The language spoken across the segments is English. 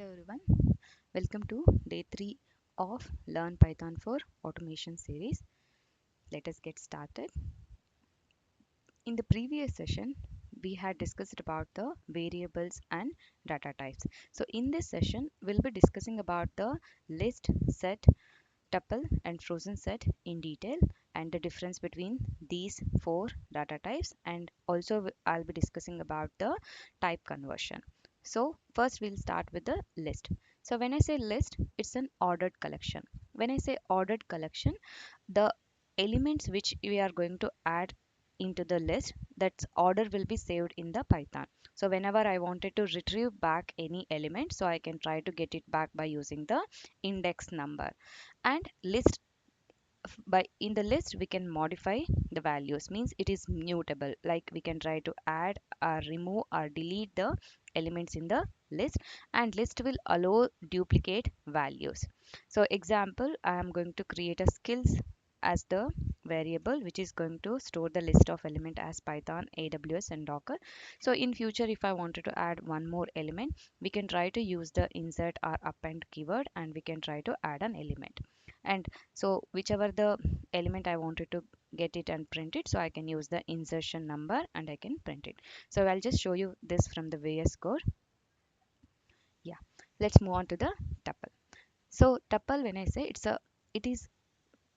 Hello everyone, welcome to day 3 of Learn Python for Automation series. Let us get started. In the previous session, we had discussed about the variables and data types. So in this session, we'll be discussing about the list, set, tuple and frozen set in detail and the difference between these four data types, and also I'll be discussing about the type conversion. So first we'll start with the list. So when I say list, it's an ordered collection. When I say ordered collection, the elements which we are going to add into the list, that order will be saved in the Python. So whenever I wanted to retrieve back any element, so I can try to get it back by using the index number. And list, by in the list we can modify the values, means it is mutable, like we can try to add or remove or delete the elements in the list, and list will allow duplicate values. So example, I am going to create a skills as the variable which is going to store the list of element as Python, AWS and Docker. So in future, if I wanted to add one more element, we can try to use the insert or append keyword and we can try to add an element. And so whichever the element I wanted to get it and print it, so I can use the insertion number and I can print it. So I'll just show you this from the VS Code. Yeah, let's move on to the tuple. So tuple, when I say it is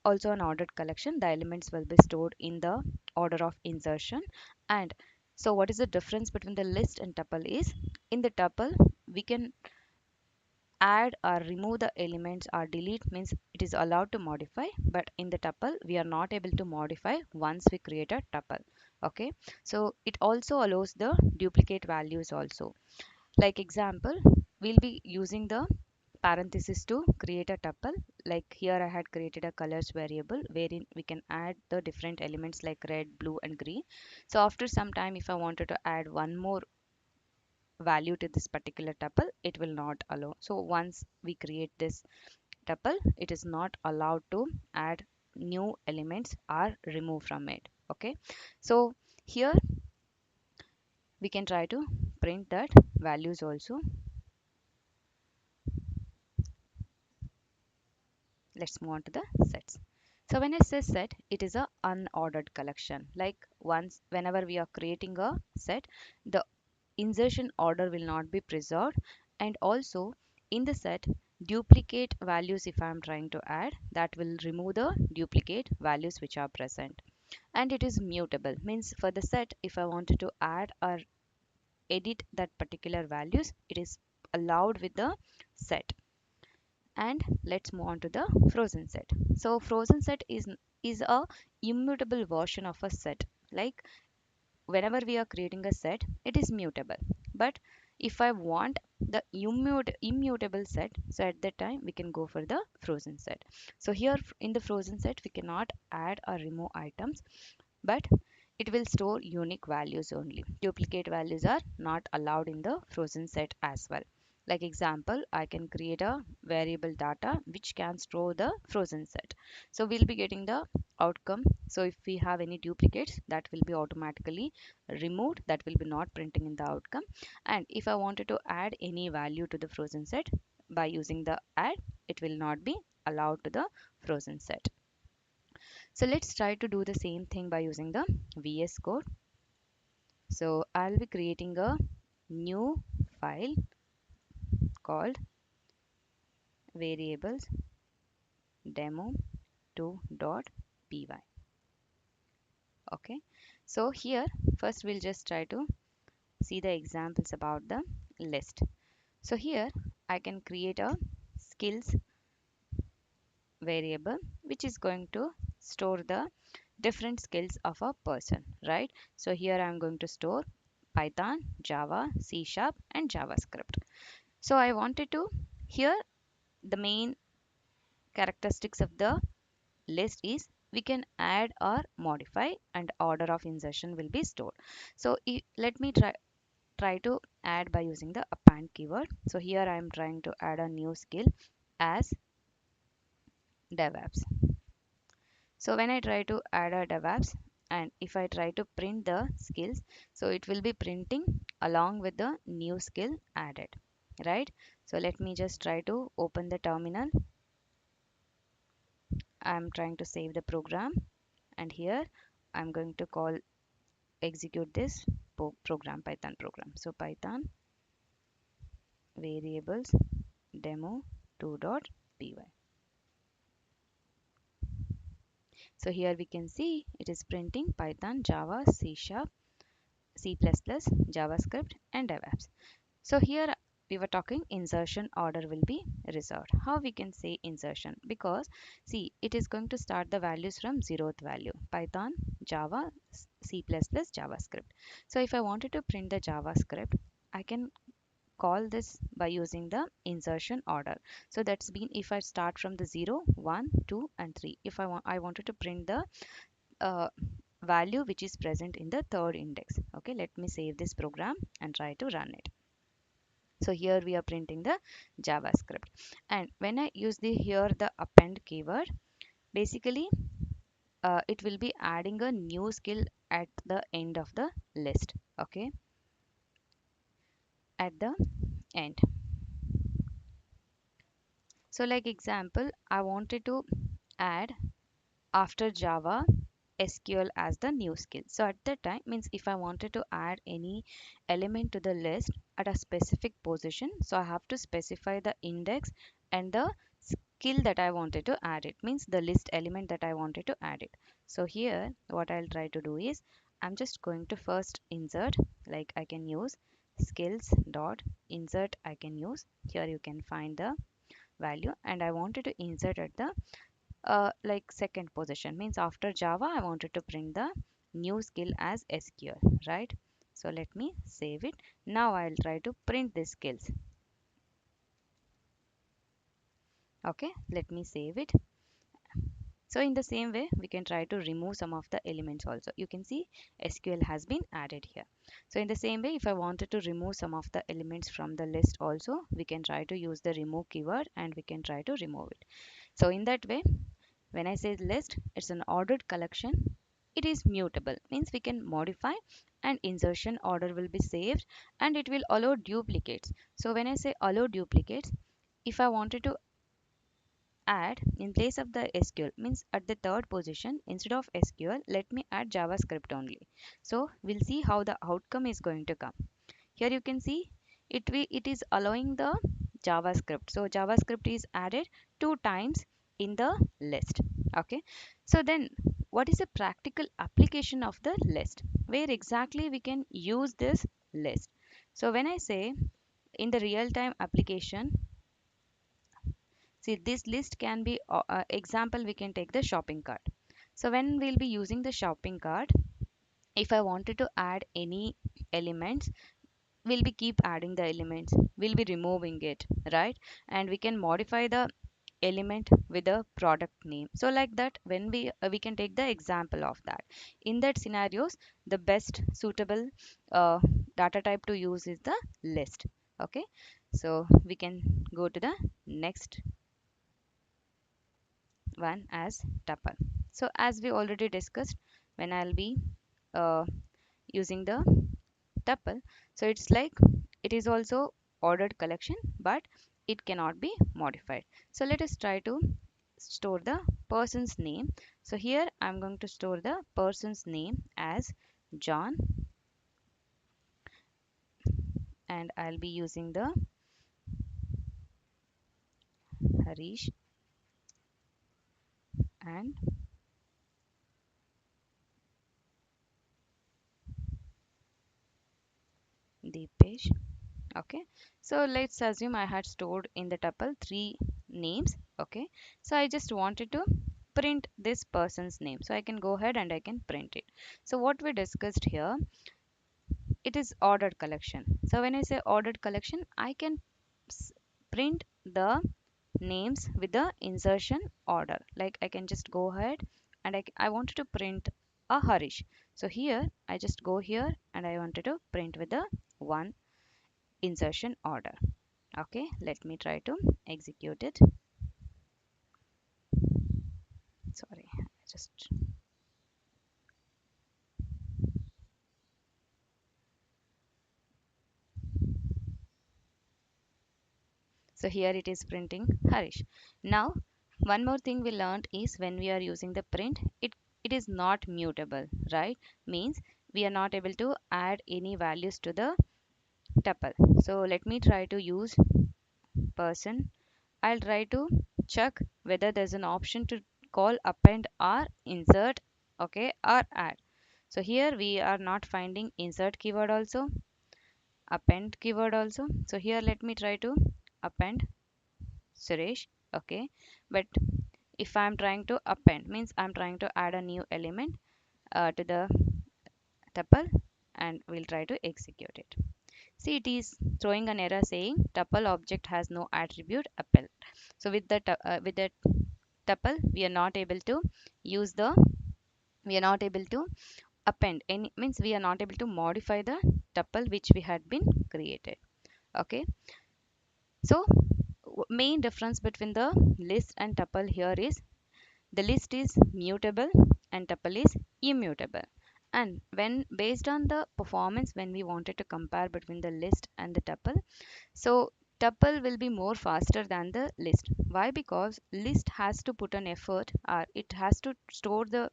also an ordered collection, the elements will be stored in the order of insertion. And so what is the difference between the list and tuple is, in the tuple we can add or remove the elements, or delete means it is allowed to modify, but in the tuple we are not able to modify once we create a tuple. Okay, so it also allows the duplicate values also. Like example, we'll be using the parenthesis to create a tuple. Like here I had created a colors variable wherein we can add the different elements like red, blue and green. So after some time, if I wanted to add one more value to this particular tuple, it will not allow. So once we create this tuple, it is not allowed to add new elements or remove from it. Okay, so here we can try to print that values also. Let's move on to the sets. So when I say set, it is a unordered collection. Like once whenever we are creating a set, the insertion order will not be preserved, and also in the set, duplicate values, if I am trying to add, that will remove the duplicate values which are present. And it is mutable, means for the set, if I wanted to add or edit that particular values, it is allowed with the set. And let's move on to the frozen set. So frozen set is a immutable version of a set. Like whenever we are creating a set, it is mutable, but if I want the immutable set, so at that time we can go for the frozen set. So here in the frozen set, we cannot add or remove items, but it will store unique values only. Duplicate values are not allowed in the frozen set as well. Like example, I can create a variable data which can store the frozen set. So we'll be getting the outcome. So if we have any duplicates, that will be automatically removed. That will be not printing in the outcome. And if I wanted to add any value to the frozen set by using the add, it will not be allowed to the frozen set. So let's try to do the same thing by using the VS Code. So I'll be creating a new file called variables demo2.py. Okay, so here first we'll just try to see the examples about the list. So here I can create a skills variable which is going to store the different skills of a person, right? So here I'm going to store Python, Java, C Sharp and JavaScript. So I wanted to, here the main characteristics of the list is we can add or modify, and order of insertion will be stored. So let me try to add by using the append keyword. So here I am trying to add a new skill as DevOps. So when I try to add a DevOps, and if I try to print the skills, so it will be printing along with the new skill added, right? So let me just try to open the terminal. I'm trying to save the program, and here I'm going to call execute this program, Python program. So Python variables demo 2.py. So here we can see it is printing Python, Java, C Sharp, C++, JavaScript, and DevOps. So here we were talking insertion order will be reserved. How we can say insertion? Because see, it is going to start the values from 0th value. Python, Java, C++, JavaScript. So if I wanted to print the JavaScript, I can call this by using the insertion order. So that's been if I start from the 0, 1, 2, and 3. If I wanted to print the uh, value which is present in the third index. Okay, let me save this program and try to run it. So here we are printing the JavaScript, and when I use the here the append keyword, basically it will be adding a new skill at the end of the list. Okay, at the end. So like example, I wanted to add after Java SQL as the new skill. So at that time means if I wanted to add any element to the list at a specific position, so I have to specify the index and the skill that I wanted to add it, means the list element that I wanted to add it. So here what I'll try to do is I'm just going to first insert, like I can use skills dot insert. I can use here, you can find the value, and I wanted to insert at the like second position, means after Java I wanted to print the new skill as SQL, right? So let me save it. Now I'll try to print these skills. Okay, let me save it. So in the same way we can try to remove some of the elements also. You can see SQL has been added here. So in the same way, if I wanted to remove some of the elements from the list also, we can try to use the remove keyword and we can try to remove it. So in that way, when I say list, it's an ordered collection. It is mutable, means we can modify, and insertion order will be saved, and it will allow duplicates. So when I say allow duplicates, if I wanted to add in place of the SQL, means at the third position instead of SQL, let me add JavaScript only. So we'll see how the outcome is going to come. Here you can see it is allowing the JavaScript. So JavaScript is added 2 times in the list. Okay. So then what is a practical application of the list? Where exactly we can use this list? So when I say in the real time application, see this list can be example, we can take the shopping cart. So when we'll be using the shopping cart, if I wanted to add any elements, we'll be keep adding the elements, we'll be removing it, right? And we can modify the element with a product name. So like that, when we can take the example of that. In that scenarios, the best suitable uh, data type to use is the list. Okay, so we can go to the next one as tuple. So as we already discussed, when I'll be uh, using the tuple, so it's like it is also ordered collection, but it cannot be modified. So let us try to store the person's name. So here I'm going to store the person's name as John, and I'll be using the Harish and Deepesh. Okay, so let's assume I had stored in the tuple 3 names. Okay, so I just wanted to print this person's name, so I can go ahead and I can print it. So what we discussed here, it is ordered collection. So when I say ordered collection, I can print the names with the insertion order. Like I can just go ahead and I wanted to print a Harish. So here I just go here and I wanted to print with the one insertion order. Okay, let me try to execute it. Sorry, I just So here it is printing Harish. Now, one more thing we learned is when we are using the print, it is not mutable, right? Means we are not able to add any values to the tuple. So let me try to use person. I'll try to check whether there's an option to call append or insert, okay, or add. So here we are not finding insert keyword also, append keyword also. So here let me try to append Suresh, okay. But if I'm trying to append, means I'm trying to add a new element to the tuple, and we'll try to execute it. See, it is throwing an error saying tuple object has no attribute append. So with the tuple, we are not able to use the we are not able to append any, means we are not able to modify the tuple which we had been created. Okay, so main difference between the list and tuple here is the list is mutable and tuple is immutable. And when based on the performance, when we wanted to compare between the list and the tuple, so tuple will be more faster than the list. Why? Because list has to put an effort, or it has to store the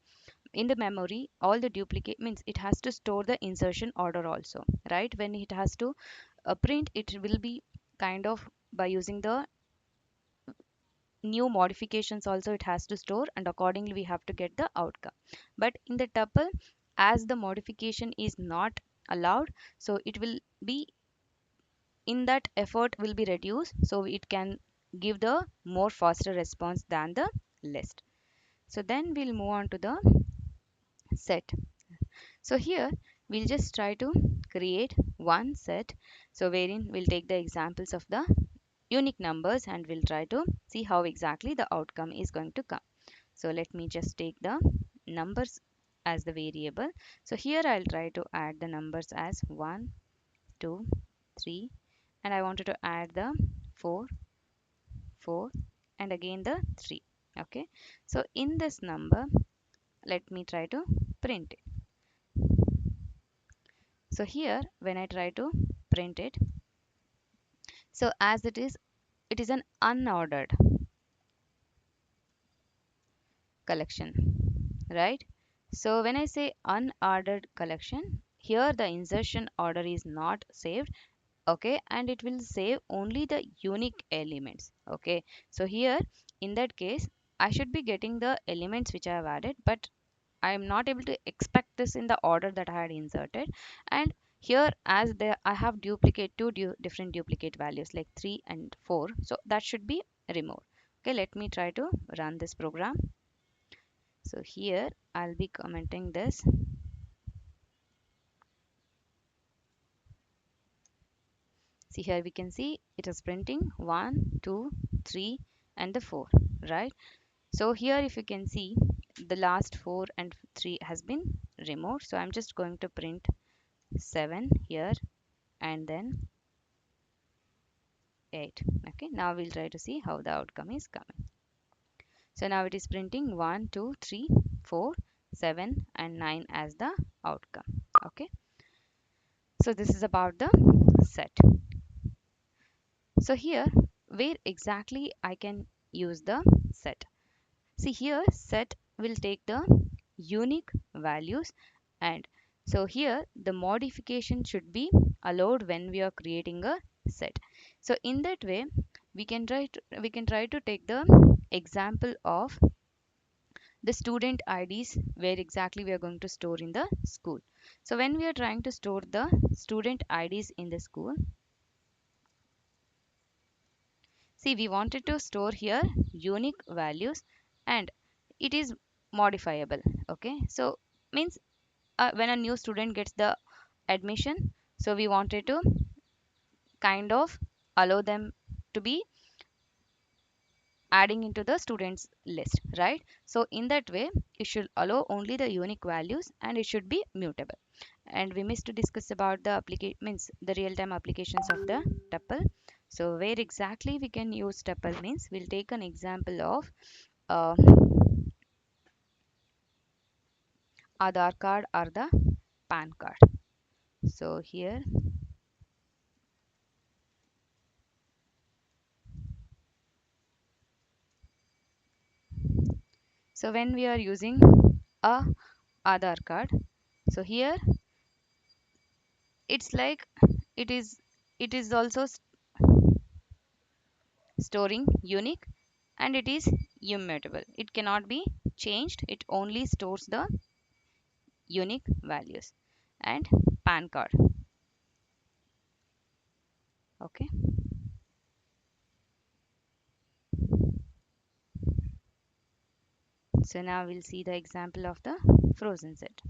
in the memory all the duplicate, means it has to store the insertion order also, right? When it has to print, it will be kind of by using the new modifications also it has to store, and accordingly we have to get the outcome. But in the tuple, as the modification is not allowed, so it will be in that effort will be reduced, so it can give the more faster response than the list. So then we'll move on to the set. So here we'll just try to create one set, so wherein we'll take the examples of the unique numbers and we'll try to see how exactly the outcome is going to come. So let me just take the numbers as the variable. So here I'll try to add the numbers as 1, 2, 3, and I wanted to add the 4, 4, and again the 3. Okay, so in this number, let me try to print it. So here when I try to print it, so as it is an unordered collection, right? So when I say unordered collection, here the insertion order is not saved, okay, and it will save only the unique elements, okay. So here in that case, I should be getting the elements which I have added, but I am not able to expect this in the order that I had inserted. And here as there I have duplicate different duplicate values like 3 and 4, so that should be removed. Okay, let me try to run this program. So here I'll be commenting this. See, here we can see it is printing 1, 2, 3 and the 4, right? So here if you can see, the last 4 and 3 has been removed. So I'm just going to print 7 here and then 8. Okay, now we'll try to see how the outcome is coming. So now it is printing 1, 2, 3, 4, 7 and 9 as the outcome. Okay, so this is about the set. So here where exactly I can use the set. See, here set will take the unique values, and so here the modification should be allowed when we are creating a set. So in that way we can try to take the example of the student IDs where exactly we are going to store in the school. So when we are trying to store the student IDs in the school, see, we wanted to store here unique values and it is modifiable. Okay, so means when a new student gets the admission, so we wanted to kind of allow them to be adding into the students list, right? So in that way it should allow only the unique values and it should be mutable. And we missed to discuss about the application, means the real-time applications of the tuple. So where exactly we can use tuple means we'll take an example of uh, Aadhaar card or the PAN card. So here So when we are using a Aadhaar card, so here it's like it is it is also storing unique, and it is immutable. It cannot be changed. It only stores the unique values. And PAN card. Okay. So now we'll see the example of the FrozenSet.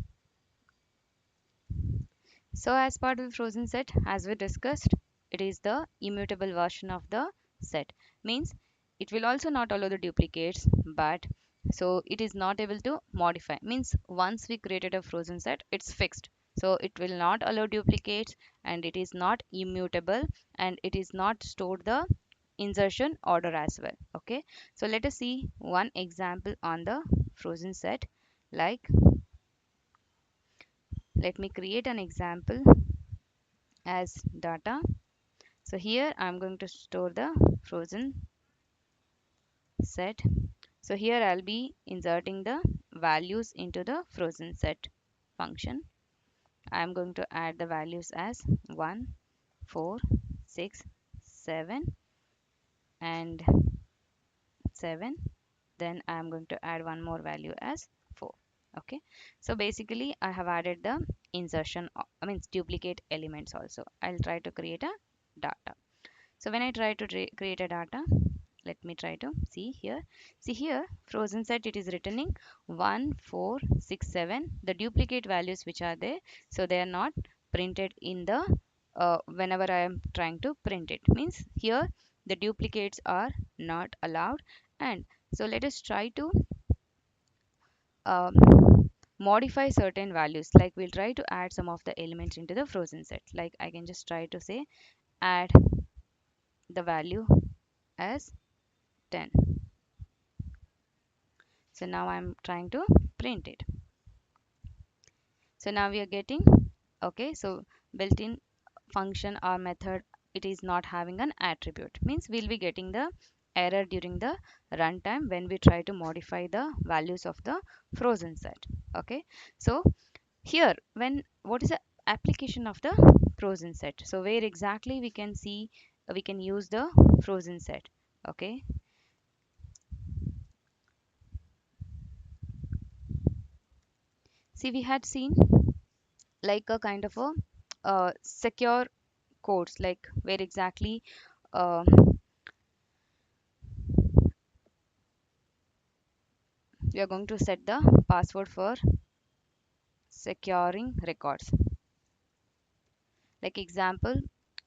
So as part of the FrozenSet, as we discussed, it is the immutable version of the set. Means it will also not allow the duplicates, but so it is not able to modify. Means once we created a FrozenSet, it's fixed. So it will not allow duplicates, and it is not immutable, and it is not stored the insertion order as well. Okay. So let us see one example on the FrozenSet. Like, let me create an example as data. So here I'm going to store the frozen set. So here I'll be inserting the values into the frozen set function. I'm going to add the values as 1, 4, 6, 7 and 7. Then I'm going to add one more value as 4. Okay. So basically I have added the insertion, I mean duplicate elements also. I'll try to create a data. So when I try to create a data, let me try to see here. See here, frozen set, it is returning 1, 4, 6, 7, the duplicate values which are there. So they are not printed in the whenever I am trying to print it. Means here the duplicates are not allowed. And so let us try to um, modify certain values. Like we'll try to add some of the elements into the frozen set. Like I can just try to say add the value as 10. So now I'm trying to print it. So now we are getting, okay, so built-in function or method, it is not having an attribute. Means we'll be getting the error during the runtime when we try to modify the values of the frozen set. Okay. So here, when what is the application of the frozen set? So where exactly we can see, we can use the frozen set. Okay. See, we had seen like a kind of a secure codes, like where exactly uh, we are going to set the password for securing records. Like example,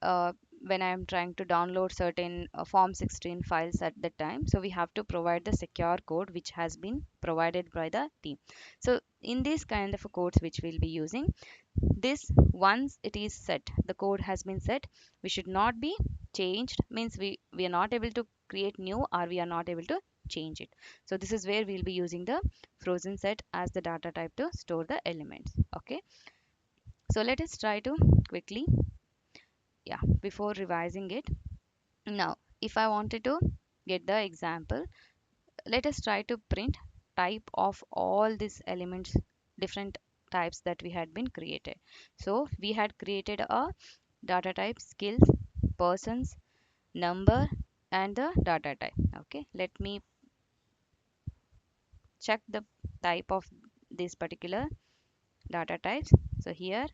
uh, when I am trying to download certain form 16 files at the time, so we have to provide the secure code which has been provided by the team. So in this kind of a codes which we'll be using, this once it is set, the code has been set, we should not be changed. Means we are not able to create new, or we are not able to change it. So this is where we'll be using the frozen set as the data type to store the elements. Okay. So let us try to quickly, yeah, before revising it. Now if I wanted to get the example, let us try to print type of all these elements, different types that we had been created. So we had created a data type skills, persons, number, and the data type. Okay, let me check the type of this particular data types. So here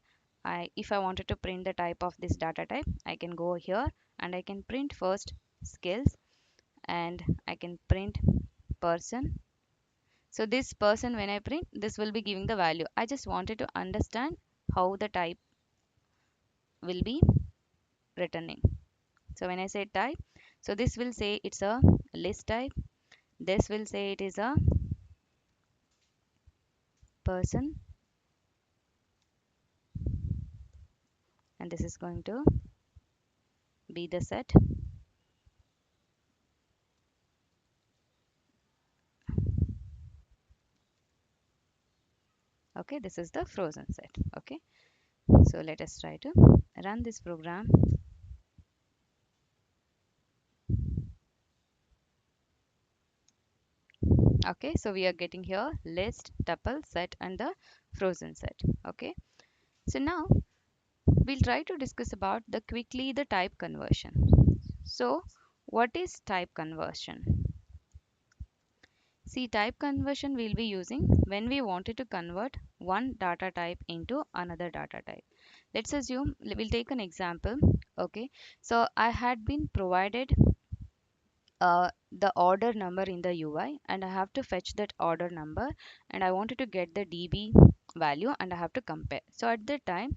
if I wanted to print the type of this data type, I can go here and I can print first skills, and I can print person. So this person, when I print, this will be giving the value. I just wanted to understand how the type will be returning. So when I say type, so this will say it's a list type. This will say it is a person, and this is going to be the set. Okay, this is the frozen set. Okay, so let us try to run this program. Okay, so we are getting here list, tuple, set, and the frozen set. Okay, so now we'll try to discuss about the type conversion. So what is type conversion? See, type conversion we'll be using when we wanted to convert one data type into another data type. Let's assume we'll take an example. Okay, so I had been provided the order number in the UI, and I have to fetch that order number, and I wanted to get the DB value, and I have to compare. So at that time,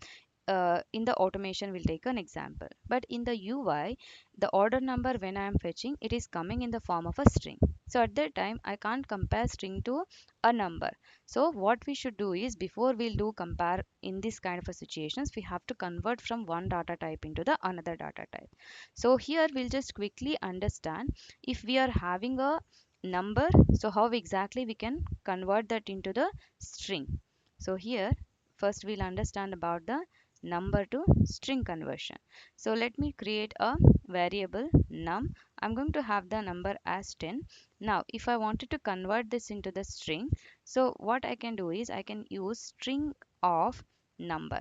in the automation we'll take an example, but in the UI, the order number when I am fetching, it is coming in the form of a string. So at that time I can't compare string to a number. So what we should do is, before we'll do compare in this kind of a situations, we have to convert from one data type into the another data type. So here we'll just quickly understand, if we are having a number, so how exactly we can convert that into the string. So here first we'll understand about the number to string conversion. So let me create a variable num. I'm going to have the number as 10. Now if I wanted to convert this into the string, so what I can do is I can use string of number.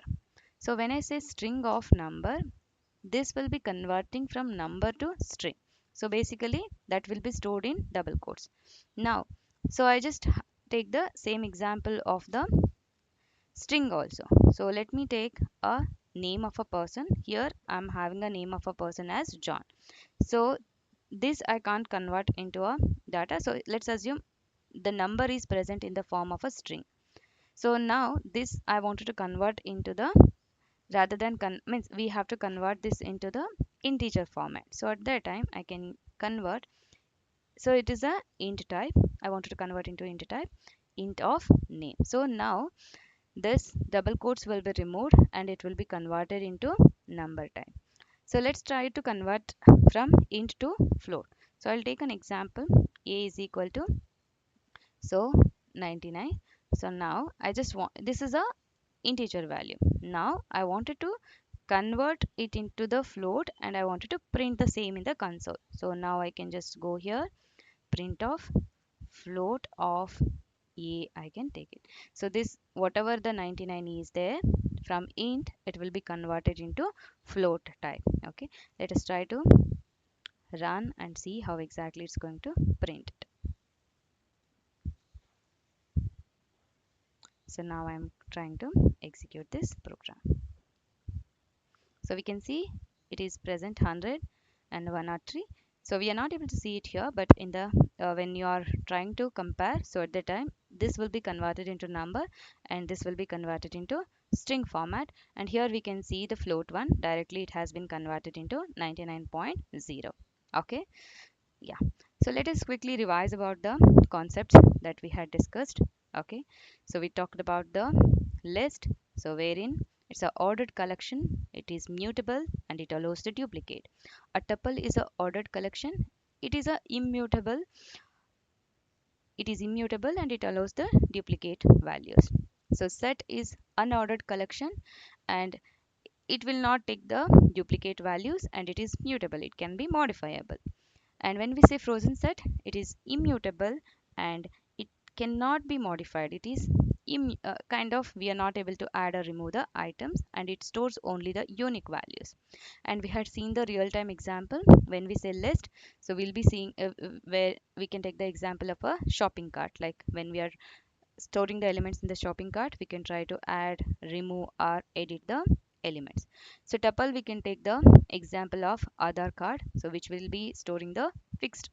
So when I say string of number, this will be converting from number to string. So basically that will be stored in double quotes. Now, so I just take the same example of the string also. So let me take a name of a person. Here I'm having a name of a person as John. So this I can't convert into a data. So let's assume the number is present in the form of a string. So now this I wanted to convert into the, rather than means we have to convert this into the integer format. So at that time I can convert. So it is a int type. I wanted to convert into int type, int of name. So now this double quotes will be removed and it will be converted into number type. So let's try to convert from int to float. So I'll take an example. A is equal to, so 99. So now I just want, this is a integer value. Now I wanted to convert it into the float and I wanted to print the same in the console. So now I can just go here, print of float of a, I can take it. So this, whatever the 99 is there, from int it will be converted into float type. Okay, let us try to run and see how exactly it's going to print it. So now I'm trying to execute this program. So we can see it is present 100 and 103. So we are not able to see it here, but in the when you are trying to compare, so at the time this will be converted into number and this will be converted into string format, and here we can see the float one directly, it has been converted into 99.0. Okay, yeah, so let us quickly revise about the concepts that we had discussed. Okay, so we talked about the list, so wherein it's a ordered collection, it is mutable and it allows the duplicate. A tuple is a ordered collection, it is a immutable, it is immutable and it allows the duplicate values. So set is unordered collection and it will not take the duplicate values and it is mutable, it can be modifiable. And when we say frozen set, it is immutable and it cannot be modified. It is kind of, we are not able to add or remove the items and it stores only the unique values. And we had seen the real-time example when we say list. So we'll be seeing where we can take the example of a shopping cart. Like when we are storing the elements in the shopping cart, we can try to add, remove or edit the elements. So tuple, we can take the example of Aadhaar card, so which will be storing the fixed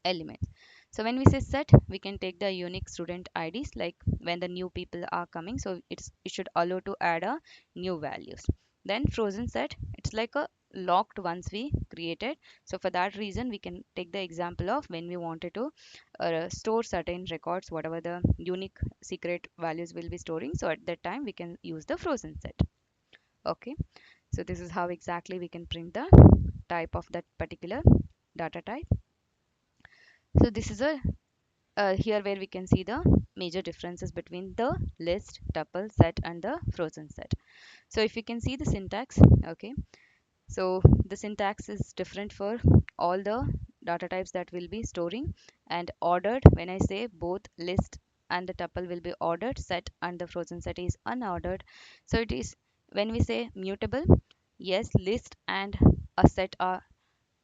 elements. So when we say set, we can take the unique student IDs, like when the new people are coming, so it should allow to add a new values. Then frozen set, it's like a locked once we created. So for that reason, we can take the example of when we wanted to store certain records, whatever the unique secret values will be storing. So at that time, we can use the frozen set. Okay, so this is how exactly we can print the type of that particular data type. So this is a here where we can see the major differences between the list, tuple, set and the frozen set. So if you can see the syntax, okay, so the syntax is different for all the data types that will be storing. And ordered, when I say both list and the tuple will be ordered, set and the frozen set is unordered. So it is when we say mutable, yes, list and a set are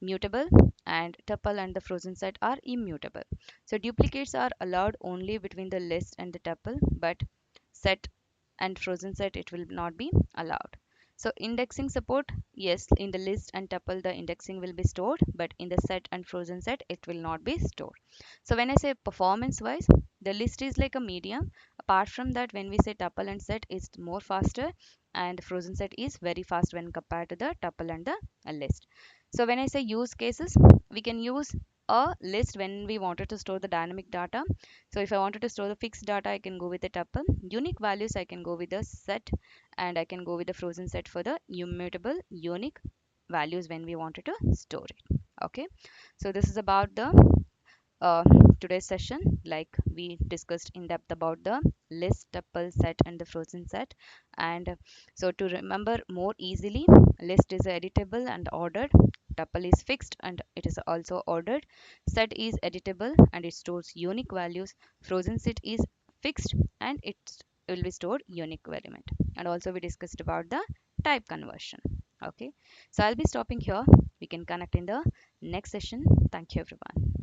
mutable, and tuple and the frozen set are immutable. So duplicates are allowed only between the list and the tuple, but set and frozen set it will not be allowed. So indexing support, yes, in the list and tuple the indexing will be stored, but in the set and frozen set it will not be stored. So when I say performance wise, the list is like a medium. Apart from that, when we say tuple and set is more faster, and frozen set is very fast when compared to the tuple and the list. So when I say use cases, we can use a list when we wanted to store the dynamic data. So if I wanted to store the fixed data, I can go with the tuple. Unique values, I can go with the set, and I can go with the frozen set for the immutable unique values when we wanted to store it. Okay, so this is about the uh, today's session. Like we discussed in depth about the list, tuple, set, and the frozen set. And so to remember more easily, list is editable and ordered. Tuple is fixed and it is also ordered. Set is editable and it stores unique values. Frozen set is fixed and it will be stored unique element. And also we discussed about the type conversion. Okay, so I'll be stopping here. We can connect in the next session. Thank you, everyone.